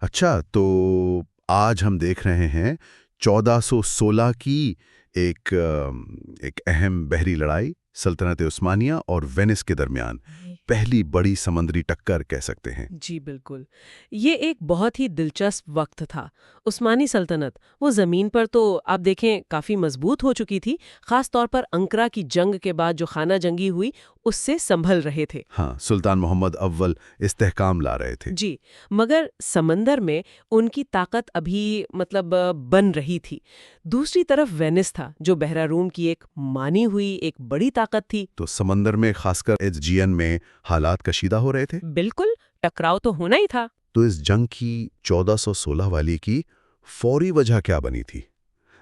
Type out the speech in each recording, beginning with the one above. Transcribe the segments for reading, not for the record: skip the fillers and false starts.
اچھا، تو آج ہم دیکھ رہے ہیں 1416 کی ایک اہم بحری لڑائی سلطنت عثمانیہ اور وینس کے درمیان پہلی بڑی سمندری ٹکر کہہ سکتے ہیں۔ جی بالکل، یہ ایک بہت ہی دلچسپ وقت تھا۔ عثمانی سلطنت وہ زمین پر تو آپ دیکھیں کافی مضبوط ہو چکی تھی، خاص طور پر انقرہ کی جنگ کے بعد جو خانہ جنگی ہوئی اس سے سنبھل رہے تھے۔ ہاں، سلطان محمد اول استحکام لا رہے تھے۔ جی، مگر سمندر میں ان کی طاقت ابھی بن رہی تھی۔ دوسری طرف وینس تھا جو بحیرہ روم کی ایک مانی ہوئی ایک بڑی طاقت تھی۔ تو سمندر میں خاص کر ایجین میں حالات کشیدہ ہو رہے تھے۔ بالکل، ٹکراؤ تو ہونا ہی تھا۔ تو اس جنگ کی 1416 والی کی فوری وجہ کیا بنی تھی؟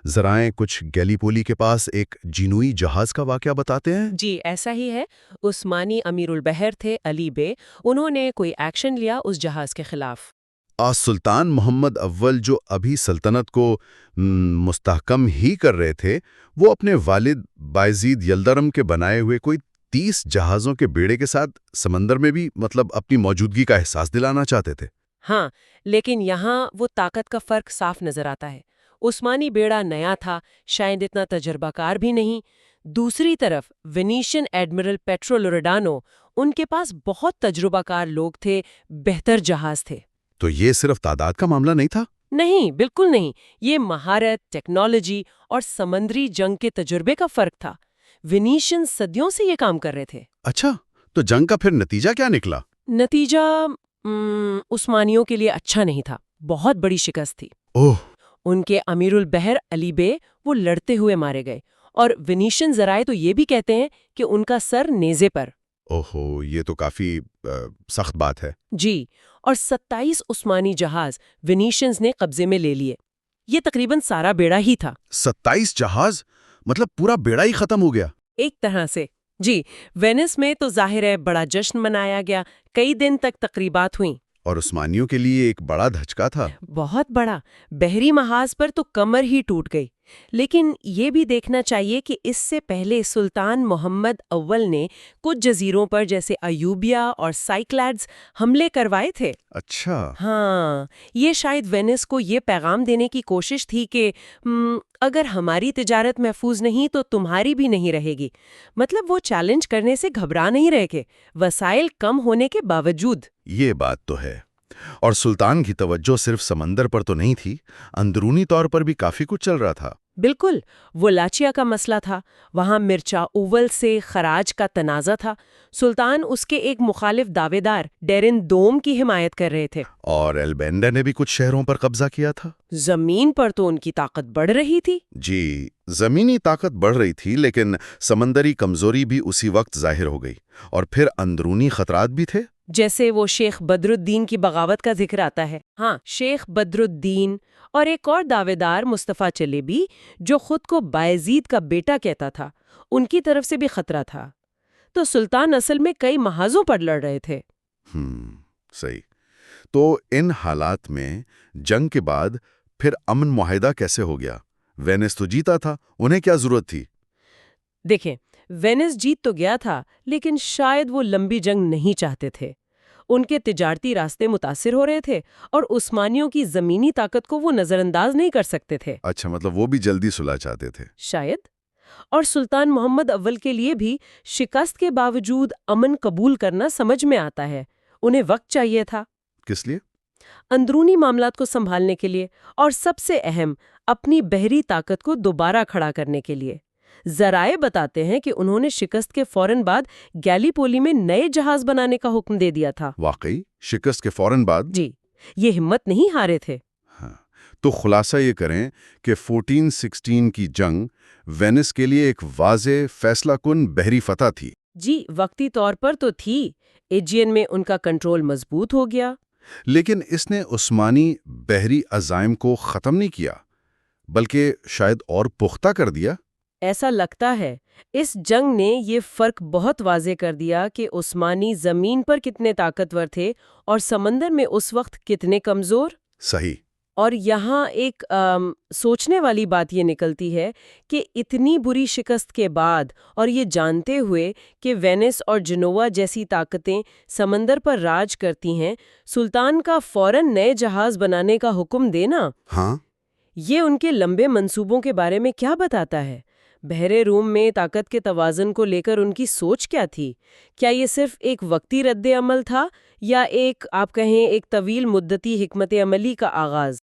ذرائع کچھ گیلیپولی کے پاس ایک جینوئی جہاز کا واقعہ بتاتے ہیں۔ جی ایسا ہی ہے، عثمانی امیر البحر تھے علی بے، انہوں نے کوئی ایکشن لیا اس جہاز کے خلاف۔ سلطان محمد اول جو ابھی سلطنت کو مستحکم ہی کر رہے تھے، وہ اپنے والد بایزید یلدرم کے بنائے ہوئے کوئی 30 جہازوں کے بیڑے کے ساتھ سمندر میں بھی اپنی موجودگی کا احساس دلانا چاہتے تھے۔ ہاں، لیکن یہاں وہ طاقت کا فرق صاف نظر آتا ہے۔ عثمانی بیڑا نیا تھا، شاید اتنا تجربہ کار بھی نہیں۔ دوسری طرف وینیشین ایڈمرل پیٹرو لوریڈانو، ان کے پاس بہت تجربہ کار لوگ تھے، بہتر جہاز تھے۔ تو یہ صرف تعداد کا معاملہ نہیں تھا؟ نہیں، بالکل نہیں، یہ مہارت، ٹیکنالوجی اور سمندری جنگ کے تجربے کا فرق تھا۔ وینیشین صدیوں سے یہ کام کر رہے تھے۔ اچھا، تو جنگ کا پھر نتیجہ کیا نکلا؟ نتیجہ عثمانیوں کے لیے اچھا نہیں تھا، بہت بڑی شکست تھی۔ اوہ! ان کے امیر البحر علی بے وہ لڑتے ہوئے مارے گئے، اور وینیشین ذرائع تو یہ بھی کہتے ہیں کہ ان کا سر نیزے پر۔ اوہو، یہ تو کافی سخت بات ہے۔ جی، اور 27 عثمانی جہاز وینیشینز نے قبضے میں لے لیے۔ یہ تقریباً سارا بیڑا ہی تھا۔ 27 جہاز؟ مطلب پورا بیڑا ہی ختم ہو گیا؟ ایک طرح سے جی، وینس میں تو ظاہر ہے بڑا جشن منایا گیا، کئی دن تک تقریبات ہوئیں۔ اور عثمانیوں کے لیے ایک بڑا دھچکا تھا۔ بہت بڑا، بحری محاذ پر تو کمر ہی ٹوٹ گئی۔ لیکن یہ بھی دیکھنا چاہیے کہ اس سے پہلے سلطان محمد اول نے کچھ جزیروں پر جیسے ایوبیا اور سائیکلاڈز حملے کروائے تھے۔ اچھا۔ ہاں، یہ شاید وینس کو یہ پیغام دینے کی کوشش تھی کہ اگر ہماری تجارت محفوظ نہیں تو تمہاری بھی نہیں رہے گی۔ مطلب وہ چیلنج کرنے سے گھبرا نہیں رہے کہ وسائل کم ہونے کے باوجود۔ یہ بات تو ہے۔ اور سلطان کی توجہ صرف سمندر پر تو نہیں تھی، اندرونی طور پر بھی کافی کچھ چل رہا تھا۔ بالکل، ولاچیا کا مسئلہ تھا، وہاں مرچا اول سے خراج کا تنازع تھا۔ سلطان اس کے ایک مخالف دعوے دار ڈیرن دوم کی حمایت کر رہے تھے۔ اور البینڈا نے بھی کچھ شہروں پر قبضہ کیا تھا۔ زمین پر تو ان کی طاقت بڑھ رہی تھی۔ جی، زمینی طاقت بڑھ رہی تھی، لیکن سمندری کمزوری بھی اسی وقت ظاہر ہو گئی، اور پھر اندرونی خطرات بھی تھے۔ جیسے وہ شیخ بدر الدین کی بغاوت کا ذکر آتا ہے۔ ہاں، شیخ بدر الدین اور ایک اور دعوے دار مصطفیٰ چلیبی جو خود کو بایزید کا بیٹا کہتا تھا، ان کی طرف سے بھی خطرہ تھا۔ تو سلطان اصل میں کئی محاذوں پر لڑ رہے تھے۔ صحیح۔ تو ان حالات میں جنگ کے بعد پھر امن معاہدہ کیسے ہو گیا؟ وینس تو جیتا تھا، انہیں کیا ضرورت تھی؟ دیکھیں، وینس جیت تو گیا تھا، لیکن شاید وہ لمبی جنگ نہیں چاہتے تھے۔ ان کے تجارتی راستے متاثر ہو رہے تھے، اور عثمانیوں کی زمینی طاقت کو وہ نظر انداز نہیں کر سکتے تھے۔ اچھا، مطلب وہ بھی جلدی صلح چاہتے تھے۔ شاید۔ اور سلطان محمد اول کے لیے بھی شکست کے باوجود امن قبول کرنا سمجھ میں آتا ہے۔ انہیں وقت چاہیے تھا۔ کس لیے؟ اندرونی معاملات کو سنبھالنے کے لیے، اور سب سے اہم اپنی بحری طاقت کو دوبارہ کھڑا کرنے کے لیے۔ ذرائع بتاتے ہیں کہ انہوں نے شکست کے فوراً بعد گیلیپولی میں نئے جہاز بنانے کا حکم دے دیا تھا۔ واقعی؟ شکست کے فوراً بعد؟ جی، یہ ہمت نہیں ہارے تھے۔ ہاں، تو خلاصہ یہ کریں کہ 1416 کی جنگ وینس کے لیے ایک واضح فیصلہ کن بحری فتح تھی۔ جی، وقتی طور پر تو تھی۔ ایجین میں ان کا کنٹرول مضبوط ہو گیا۔ لیکن اس نے عثمانی بحری عزائم کو ختم نہیں کیا، بلکہ شاید اور پختہ کر دیا۔ ایسا لگتا ہے اس جنگ نے یہ فرق بہت واضح کر دیا کہ عثمانی زمین پر کتنے طاقتور تھے اور سمندر میں اس وقت کتنے کمزور۔ صحیح۔ اور یہاں ایک سوچنے والی بات یہ نکلتی ہے کہ اتنی بری شکست کے بعد اور یہ جانتے ہوئے کہ وینس اور جنووا جیسی طاقتیں سمندر پر راج کرتی ہیں، سلطان کا فوراً نئے جہاز بنانے کا حکم دینا، ہاں، یہ ان کے لمبے منصوبوں کے بارے میں کیا بتاتا ہے؟ بحر روم میں طاقت کے توازن کو لے کر ان کی سوچ کیا تھی؟ کیا یہ صرف ایک وقتی رد عمل تھا یا ایک آپ کہیں ایک طویل مدتی حکمت عملی کا آغاز؟